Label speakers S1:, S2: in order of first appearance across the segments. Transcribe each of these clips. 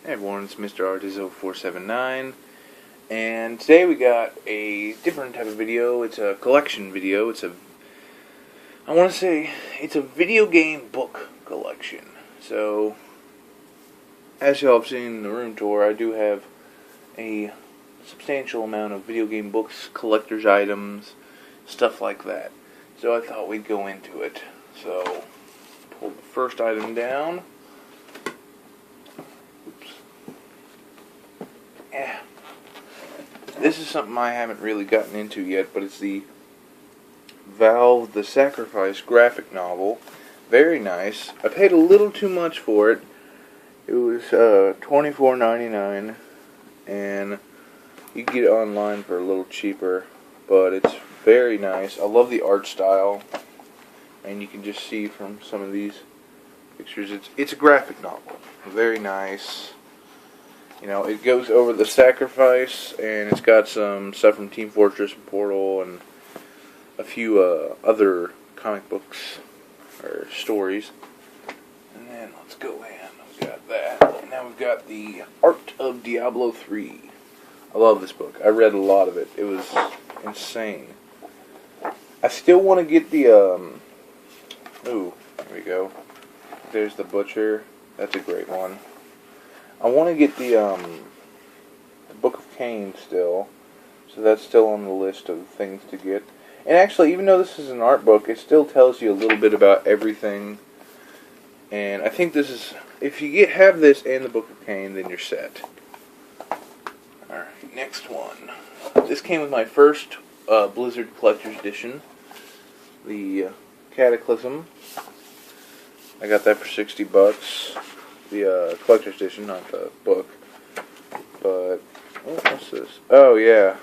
S1: Hey everyone, it's Mr. Artizo479, and today we got a different type of video. It's a collection video. It's a video game book collection. So, as y'all have seen in the room tour, I do have a substantial amount of video game books, collector's items, stuff like that. So I thought we'd go into it. So, pull the first item down. This is something I haven't really gotten into yet, but it's the Valve The Sacrifice graphic novel. Very nice. I paid a little too much for it. It was $24.99, and you can get it online for a little cheaper, but it's very nice. I love the art style, and you can just see from some of these pictures, it's a graphic novel. Very nice. You know, it goes over the sacrifice, and it's got some stuff from Team Fortress and Portal, and a few other comic books or stories. And then let's go in. We've got that. And now we've got the Art of Diablo 3. I love this book. I read a lot of it. It was insane. I still want to get the ooh, there we go. There's the Butcher. That's a great one. I want to get the Book of Cain still, so that's still on the list of things to get. And actually, even though this is an art book, it still tells you a little bit about everything. And I think this is, if you have this and the Book of Cain, then you're set. Alright, next one. This came with my first Blizzard Collector's Edition, the Cataclysm. I got that for $60. The collector's edition, not the book. But what's this? Oh yeah.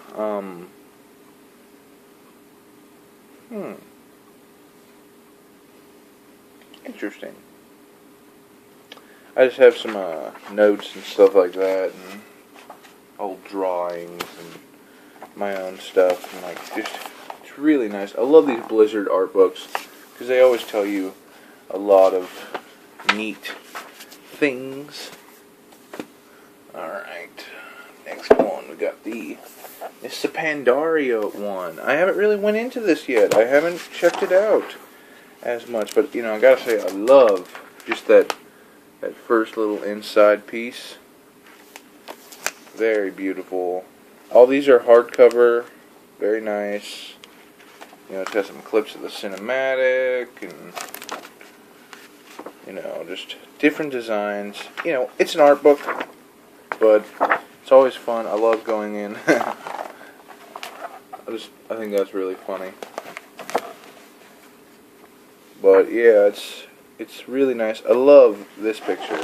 S1: Interesting. I just have some notes and stuff like that, and old drawings and my own stuff, and it's really nice. I love these Blizzard art books because they always tell you a lot of neat things. Alright, next one, we got it's the Pandaria one. I haven't really went into this yet. I haven't checked it out as much, but, you know, I gotta say, I love just that first little inside piece. Very beautiful. All these are hardcover, very nice. You know, it's got some clips of the cinematic, and you know, just different designs. You know, it's an art book, but it's always fun. I love going in. I think that's really funny. But yeah, it's really nice. I love this picture,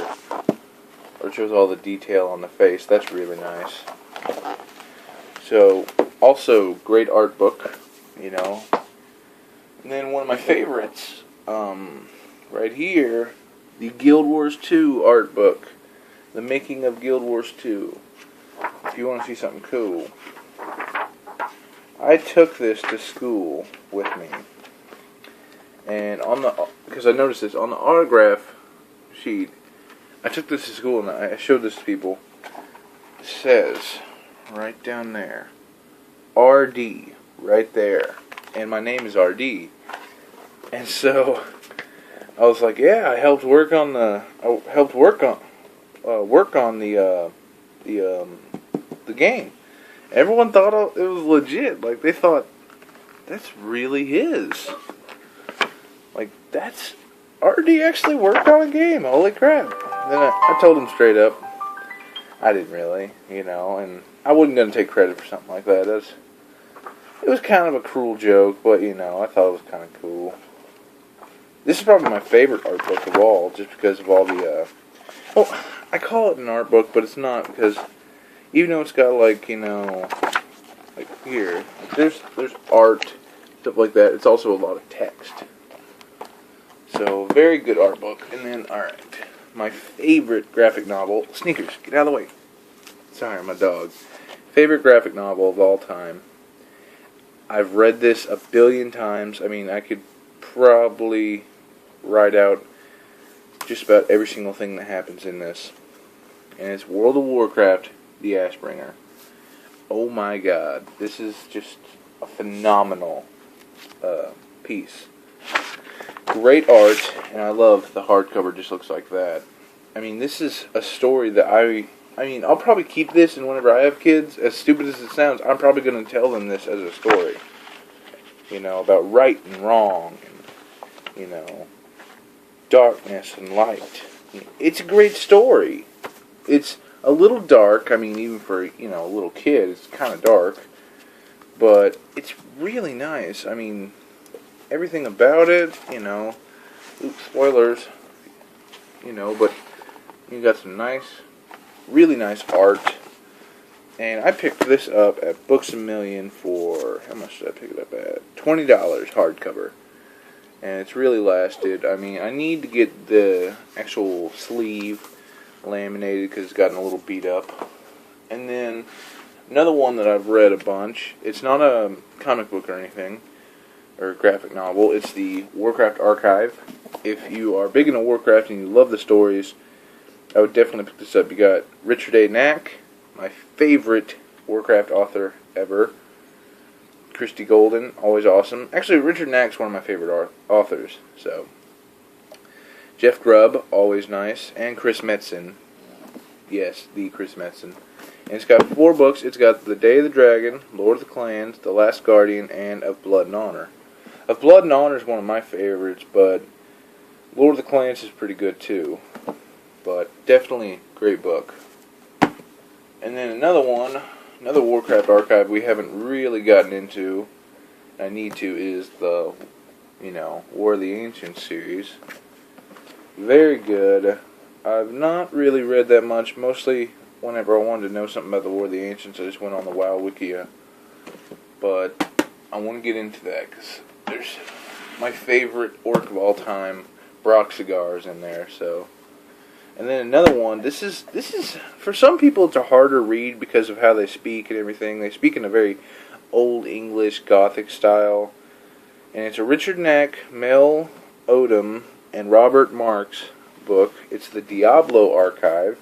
S1: where it shows all the detail on the face. That's really nice. So, also great art book, you know. And then one of my favorites, right here, the Guild Wars 2 art book. The Making of Guild Wars 2. If you want to see something cool. I took this to school with me. And because I noticed this, on the autograph sheet, I took this to school and I showed this to people. It says, right down there, RD, right there. And my name is RD. And so I was like, yeah, I helped work on the game. Everyone thought it was legit. Like, they thought, that's really his. Like, that's RD actually worked on a game. Holy crap. Then I told him straight up, I didn't really, you know, and I wasn't going to take credit for something like that. It was kind of a cruel joke, but, you know, I thought it was kind of cool. This is probably my favorite art book of all, just because of all the, well, I call it an art book, but it's not, because even though it's got, like, you know, like here, there's art, stuff like that, it's also a lot of text. So, very good art book. And then, alright, my favorite graphic novel, Sneakers, get out of the way. Sorry, my dog. Favorite graphic novel of all time. I've read this a billion times. I mean, I could probably write out just about every single thing that happens in this. and it's World of Warcraft: The Ashbringer. Oh my God, this is just a phenomenal piece. Great art, and I love the hardcover. Just looks like that. I mean, this is a story that I'll probably keep this, and whenever I have kids, as stupid as it sounds, I'm probably going to tell them this as a story. You know, about right and wrong, and, you know, darkness and light. It's a great story. It's a little dark. I mean, even for, you know, a little kid, it's kind of dark. But it's really nice. I mean, everything about it, you know, oops, spoilers, you know, but you got some nice, really nice art. And I picked this up at Books A Million for, how much did I pick it up at? $20 hardcover. And it's really lasted. I mean, I need to get the actual sleeve laminated because it's gotten a little beat up. And then another one that I've read a bunch. It's not a comic book or anything, or a graphic novel. It's the Warcraft Archive. If you are big into Warcraft and you love the stories, I would definitely pick this up. You got Richard A. Knaak, my favorite Warcraft author ever. Christie Golden, always awesome. Actually, Richard Knaak's one of my favorite authors. So, Jeff Grubb, always nice, and Chris Metzen. Yes, the Chris Metzen. And it's got 4 books. It's got The Day of the Dragon, Lord of the Clans, The Last Guardian, and Of Blood and Honor. Of Blood and Honor is one of my favorites, but Lord of the Clans is pretty good too. But definitely a great book. And then another one, another Warcraft archive we haven't really gotten into, I need to, is the, you know, War of the Ancients series. Very good. I've not really read that much. Mostly whenever I wanted to know something about the War of the Ancients, I just went on the WoW Wikia. But I want to get into that because there's my favorite orc of all time, Broxigar, is in there. So, and then another one. This is for some people it's a harder read because of how they speak and everything. They speak in a very old English Gothic style, and it's a Richard Knaak, Mel Odom, and Robert Marks book. It's the Diablo Archive.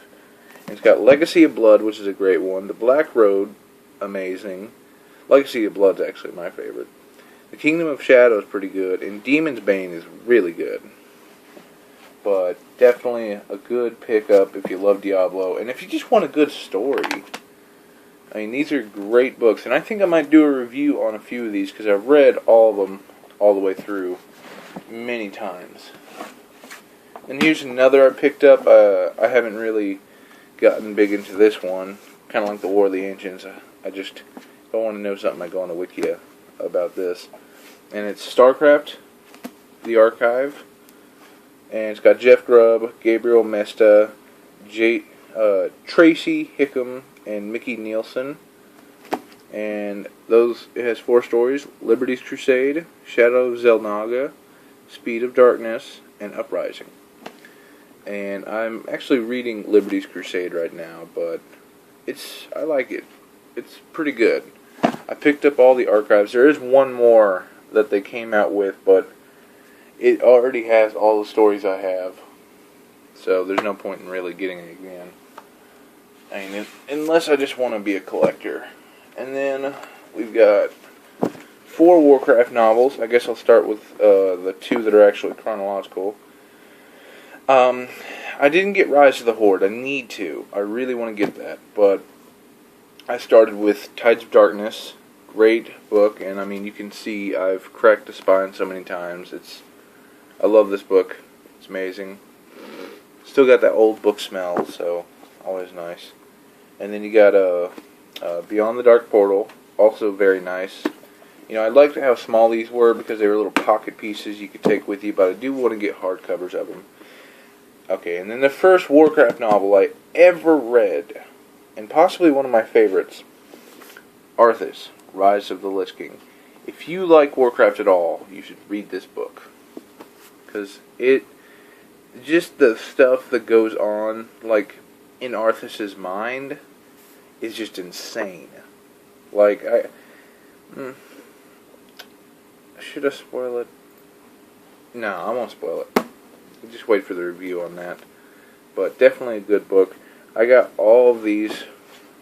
S1: It's got Legacy of Blood, which is a great one. The Black Road, amazing. Legacy of Blood's actually my favorite. The Kingdom of Shadow is pretty good, and Demon's Bane is really good. But definitely a good pickup if you love Diablo, and if you just want a good story. I mean, these are great books, and I think I might do a review on a few of these because I've read all of them all the way through many times. And here's another I picked up. I haven't really gotten big into this one. Kind of like the War of the Ancients. I just, if I want to know something, I go on the Wikia about this. And it's StarCraft, the Archive. And it's got Jeff Grubb, Gabriel Mesta, Tracy Hickam, and Mickey Nielsen. And it has 4 stories: Liberty's Crusade, Shadow of Xel'Naga, Speed of Darkness, and Uprising. And I'm actually reading Liberty's Crusade right now, but I like it. It's pretty good. I picked up all the archives. There is one more that they came out with, but it already has all the stories I have. So there's no point in really getting it again. I mean, unless I just want to be a collector. And then we've got 4 Warcraft novels. I guess I'll start with the 2 that are actually chronological. I didn't get Rise of the Horde. I need to. I really want to get that. But I started with Tides of Darkness. Great book. And I mean, you can see I've cracked the spine so many times. I love this book. It's amazing. Still got that old book smell, so always nice. And then you got Beyond the Dark Portal. Also very nice. You know, I liked how small these were because they were little pocket pieces you could take with you, but I do want to get hardcovers of them. Okay, and then the first Warcraft novel I ever read, and possibly one of my favorites, Arthas, Rise of the Lich King. If you like Warcraft at all, you should read this book. Because just the stuff that goes on, like, in Arthas' mind, is just insane. Like, should I spoil it? No, I won't spoil it. Just wait for the review on that. But definitely a good book. I got all of these.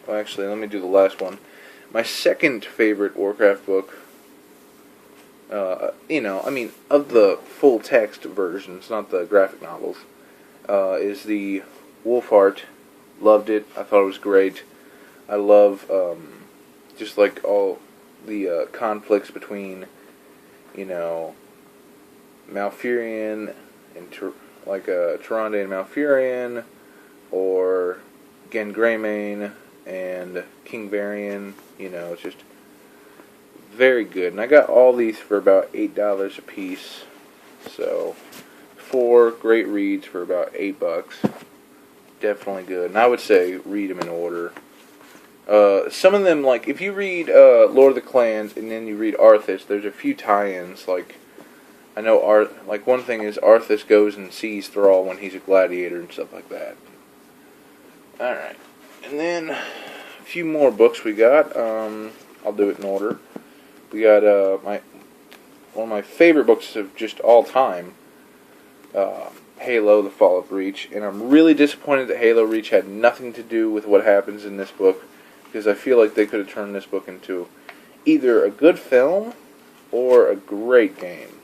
S1: Well, actually, let me do the last one. My second favorite Warcraft book, of the full text versions, not the graphic novels, is the Wolfheart. Loved it. I thought it was great. I love just like all the conflicts between, Malfurion and Tyrande and Malfurion, or again Greymane and King Varian. It's just very good. And I got all these for about $8 a piece. So 4 great reads for about $8. Definitely good. And I would say read them in order. Some of them, like, if you read Lord of the Clans and then you read Arthas, there's a few tie-ins. Like, I know one thing is Arthas goes and sees Thrall when he's a gladiator and stuff like that. Alright. And then a few more books we got. I'll do it in order. We got one of my favorite books of just all time, Halo: The Fall of Reach, and I'm really disappointed that Halo Reach had nothing to do with what happens in this book, because I feel like they could have turned this book into either a good film or a great game.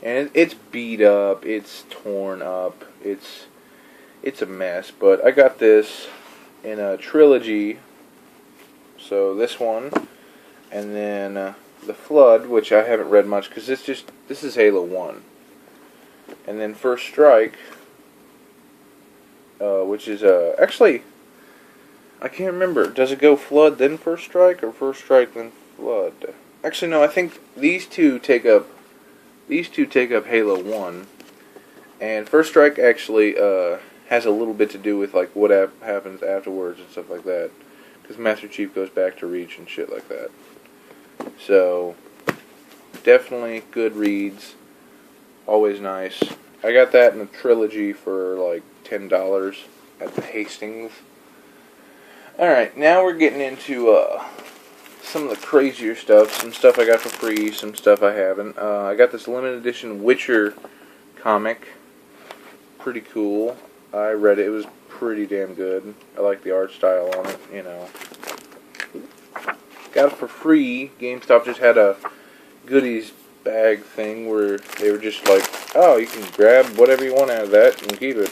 S1: And it's beat up, it's torn up, it's a mess, but I got this in a trilogy. So this one, and then The Flood, which I haven't read much because this is Halo 1. And then First Strike, which is actually, I can't remember. Does it go Flood then First Strike, or First Strike then Flood? Actually, no. I think these two take up Halo 1, and First Strike actually has a little bit to do with like what happens afterwards and stuff like that, because Master Chief goes back to Reach and shit like that. So definitely good reads. Always nice. I got that in a trilogy for like $10 at the Hastings. Alright, now we're getting into some of the crazier stuff. Some stuff I got for free, some stuff I haven't. I got this limited edition Witcher comic. Pretty cool. I read it. It was pretty damn good. I like the art style on it, Got it for free. GameStop just had a goodies bag thing where they were just like, oh, you can grab whatever you want out of that and keep it.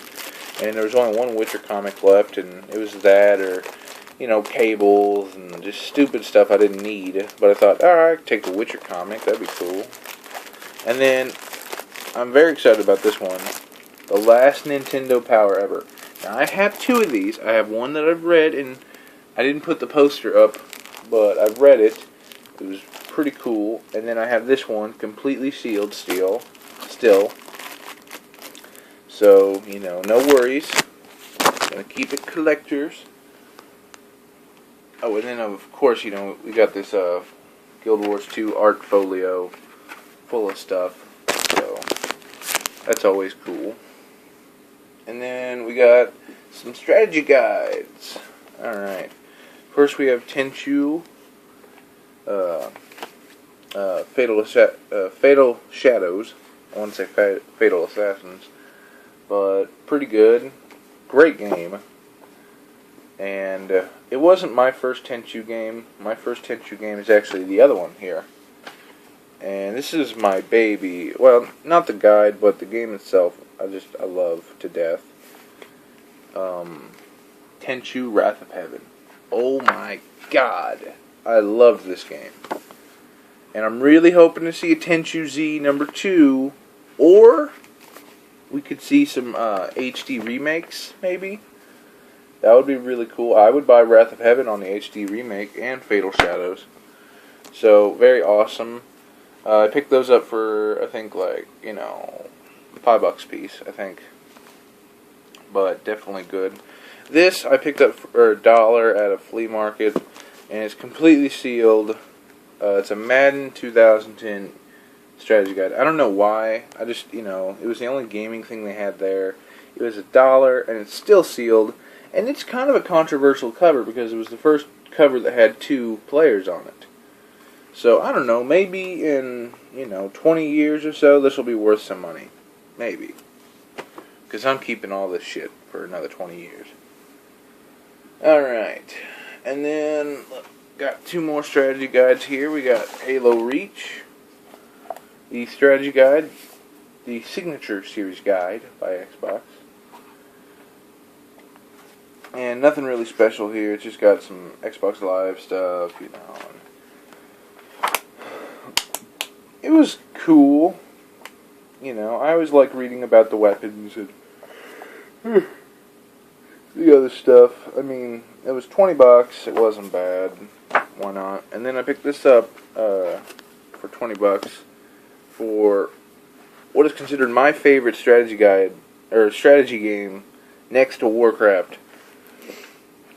S1: And there was only one Witcher comic left, and it was that, or cables and just stupid stuff I didn't need. But I thought, alright, I could take the Witcher comic, that'd be cool. And then I'm very excited about this one, The Last Nintendo Power Ever. Now I have 2 of these. I have one that I've read, and I didn't put the poster up, but I've read it. It was pretty cool. And then I have this one completely sealed still. So, no worries. Gonna keep it collectors. Oh, and then of course, we got this Guild Wars 2 art folio full of stuff. So that's always cool. And then we got some strategy guides. Alright. First we have Tenchu, Fatal Shadows. I want to say Fatal Assassins. But pretty good. Great game. And it wasn't my first Tenchu game. My first Tenchu game is actually the other one here. And this is my baby. Well, not the guide, but the game itself. I love to death. Tenchu Wrath of Heaven. Oh my god. I love this game. And I'm really hoping to see a Tenchu Z #2. Or we could see some HD remakes, maybe. That would be really cool. I would buy Wrath of Heaven on the HD remake and Fatal Shadows. So, very awesome. I picked those up for, I think, $5 a piece, I think. But definitely good. This I picked up for $1 at a flea market, and it's completely sealed. It's a Madden 2010 strategy guide. I don't know why. I just, it was the only gaming thing they had there. It was $1, and it's still sealed. And it's kind of a controversial cover because it was the first cover that had 2 players on it. So, I don't know, maybe in, 20 years or so, this will be worth some money. Maybe. Because I'm keeping all this shit for another 20 years. Alright. And then, got 2 more strategy guides here. We got Halo Reach, the strategy guide, the Signature Series guide by Xbox. And nothing really special here. It's just got some Xbox Live stuff, you know. It was cool. You know, I always like reading about the weapons and the other stuff. I mean, it was $20. It wasn't bad. Why not? And then I picked this up for $20 for what is considered my favorite strategy guide or strategy game next to Warcraft.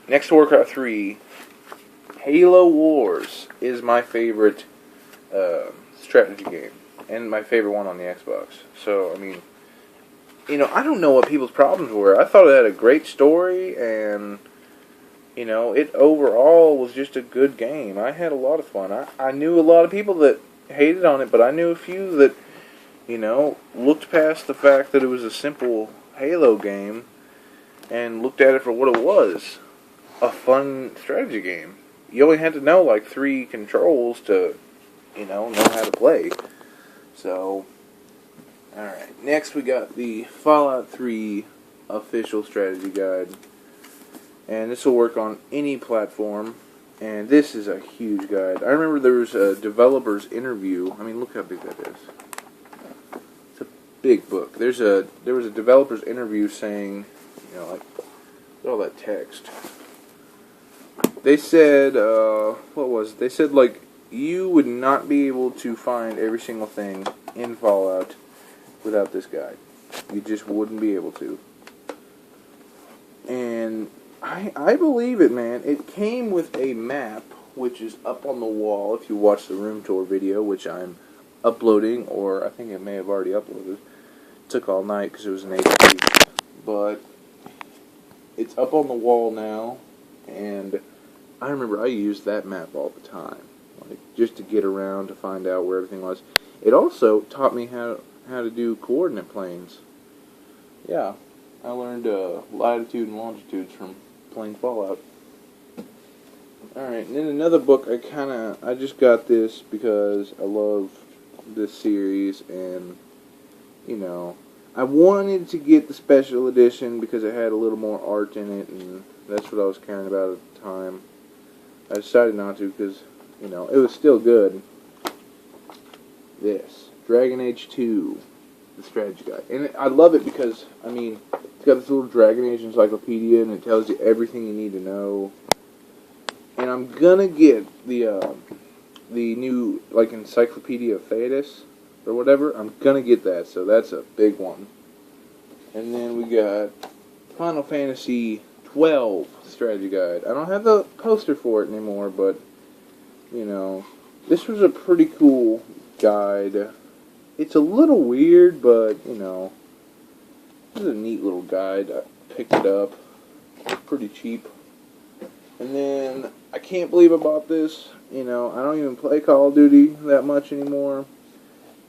S1: Next to Warcraft 3, Halo Wars is my favorite strategy game and my favorite one on the Xbox. So, I mean, you know, I don't know what people's problems were. I thought it had a great story, and, you know, it overall was just a good game. I had a lot of fun. I knew a lot of people that hated on it, but I knew a few that, you know, looked past the fact that it was a simple Halo game and looked at it for what it was. A fun strategy game. You only had to know like 3 controls to, you know how to play. So, alright. Next we got the Fallout 3 official strategy guide. And this will work on any platform. And this is a huge guide. I remember there was a developer's interview. I mean, look how big that is. It's a big book. There was a developer's interview saying, you know, like, look at all that text. They said, what was it? They said, like, you would not be able to find every single thing in Fallout without this guide. You just wouldn't be able to. And I believe it, man. It came with a map, which is up on the wall if you watch the room tour video, which I'm uploading, or I think it may have already uploaded. It took all night because it was an HD. But it's up on the wall now, and I remember I used that map all the time, like just to get around to find out where everything was. It also taught me how to do coordinate planes. Yeah, I learned latitude and longitudes from playing Fallout. Alright, and then another book, I just got this because I love this series, and, you know, I wanted to get the special edition because it had a little more art in it, and that's what I was caring about at the time. I decided not to because, you know, it was still good. This, Dragon Age 2, the strategy guide. And I love it because, I mean, it's got this little Dragon Age encyclopedia, and it tells you everything you need to know. And I'm gonna get the new, like, Encyclopedia of Theodos, or whatever. I'm gonna get that, so that's a big one. And then we got Final Fantasy 12 strategy guide. I don't have the poster for it anymore, but, you know, this was a pretty cool guide. It's a little weird, but, you know, this is a neat little guide. I picked it up. It's pretty cheap. And then, I can't believe I bought this. You know, I don't even play Call of Duty that much anymore,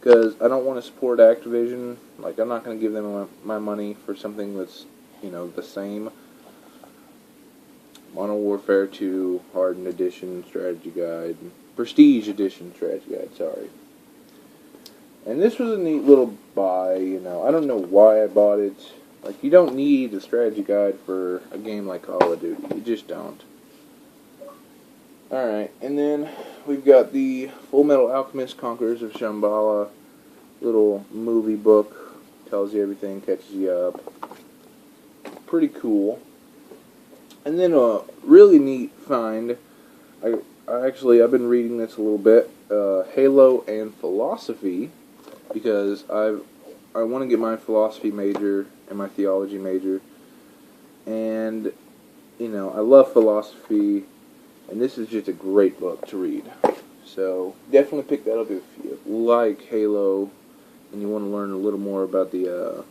S1: because I don't want to support Activision. Like, I'm not going to give them my money for something that's, you know, the same. Modern Warfare 2, Hardened Edition Strategy Guide, Prestige Edition Strategy Guide, sorry. And this was a neat little buy, you know. I don't know why I bought it. Like, you don't need a strategy guide for a game like Call of Duty. You just don't. Alright, and then we've got the Full Metal Alchemist Conquerors of Shambhala little movie book. Tells you everything, catches you up. Pretty cool. And then a really neat find. I've been reading this a little bit. Halo and Philosophy, because I want to get my philosophy major and my theology major. And, you know, I love philosophy, and this is just a great book to read. So, definitely pick that up if you like Halo and you want to learn a little more about the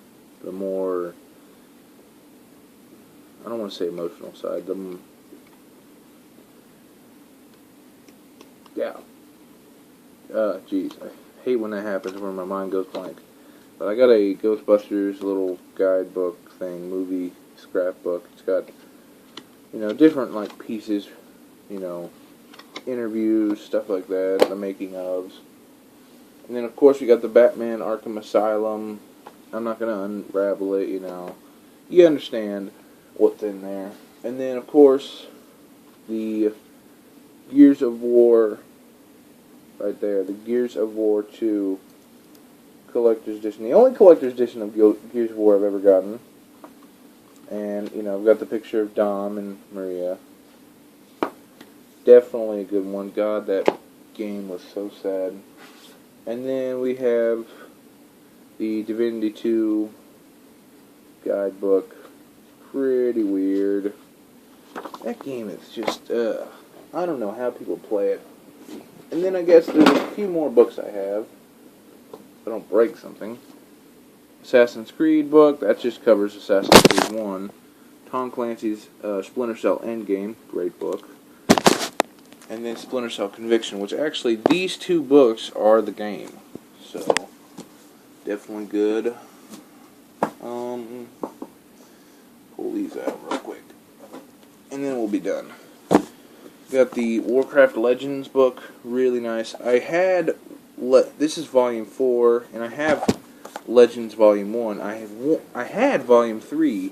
S1: more, I don't want to say emotional side, geez, I hate when that happens, where my mind goes blank. But I got a Ghostbusters little guidebook thing, movie scrapbook. It's got, different, like, pieces, interviews, stuff like that, the making ofs. And then, of course, we got the Batman Arkham Asylum. I'm not going to unravel it, You understand what's in there. And then, of course, the Gears of War, right there, the Gears of War 2 Collector's Edition. The only Collector's Edition of Gears of War I've ever gotten. And, I've got the picture of Dom and Maria. Definitely a good one. God, that game was so sad. And then we have the Divinity 2 guidebook. Pretty weird. That game is just, I don't know how people play it. And then I guess there's a few more books I have. If I don't break something. Assassin's Creed book. That just covers Assassin's Creed 1. Tom Clancy's Splinter Cell Endgame. Great book. And then Splinter Cell Conviction, which actually these two books are the game. So, definitely good. Pull these out real quick. And then we'll be done. Got the Warcraft Legends book. Really nice. I had... this is Volume 4, and I have Legends Volume 1. I had Volume 3,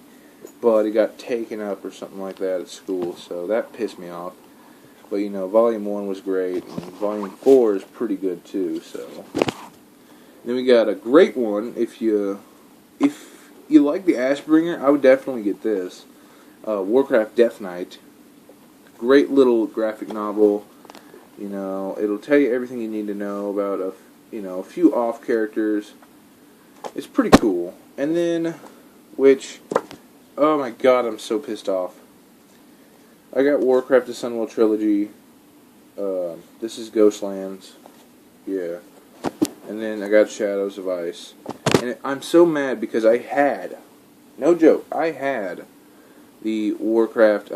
S1: but it got taken up or something like that at school, so that pissed me off. But, Volume 1 was great, and Volume 4 is pretty good, too, so. Then we got a great one. If you like the Ashbringer, I would definitely get this. Warcraft Death Knight. Great little graphic novel. It'll tell you everything you need to know about a few off characters. It's pretty cool. And then, oh my god, I'm so pissed off. I got Warcraft the Sunwell Trilogy. This is Ghostlands. Yeah. And then I got Shadows of Ice. And I'm so mad because I had, no joke, I had the Warcraft,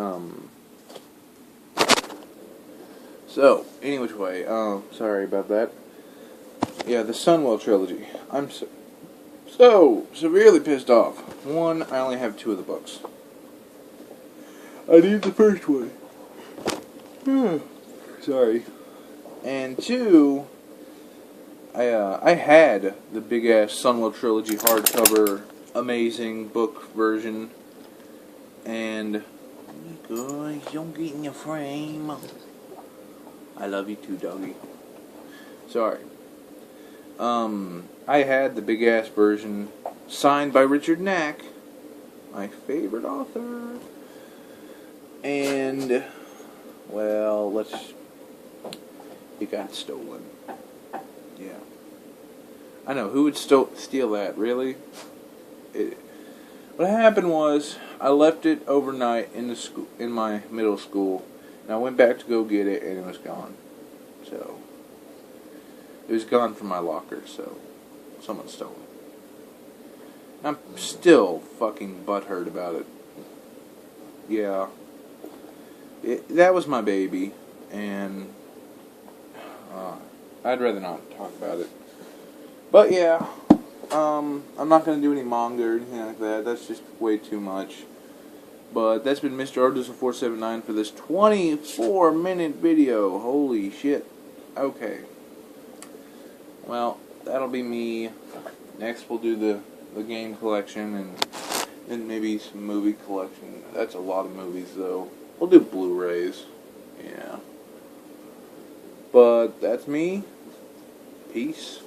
S1: So, any which way, sorry about that. Yeah, the Sunwell Trilogy. I'm so severely pissed off. One, I only have 2 of the books. I need the first one. Sorry. And 2, I had the big ass Sunwell Trilogy hardcover, amazing book version, and guys, don't get in your frame. I love you too, doggy. Sorry. I had the big ass version signed by Richard Knack, my favorite author. And, well, it got stolen. Yeah. I know, who would steal that, really? What happened was, I left it overnight in my middle school, and I went back to go get it, and it was gone. So, it was gone from my locker, so someone stole it. I'm still fucking butthurt about it. Yeah. That was my baby, and I'd rather not talk about it. But yeah, I'm not going to do any manga or anything like that. That's just way too much. But that's been Mr. Arduzo479 for this 24-minute video. Holy shit. Okay. Well, that'll be me. Next we'll do the game collection and then maybe some movie collection. That's a lot of movies though. We'll do Blu-rays. Yeah. But that's me. Peace.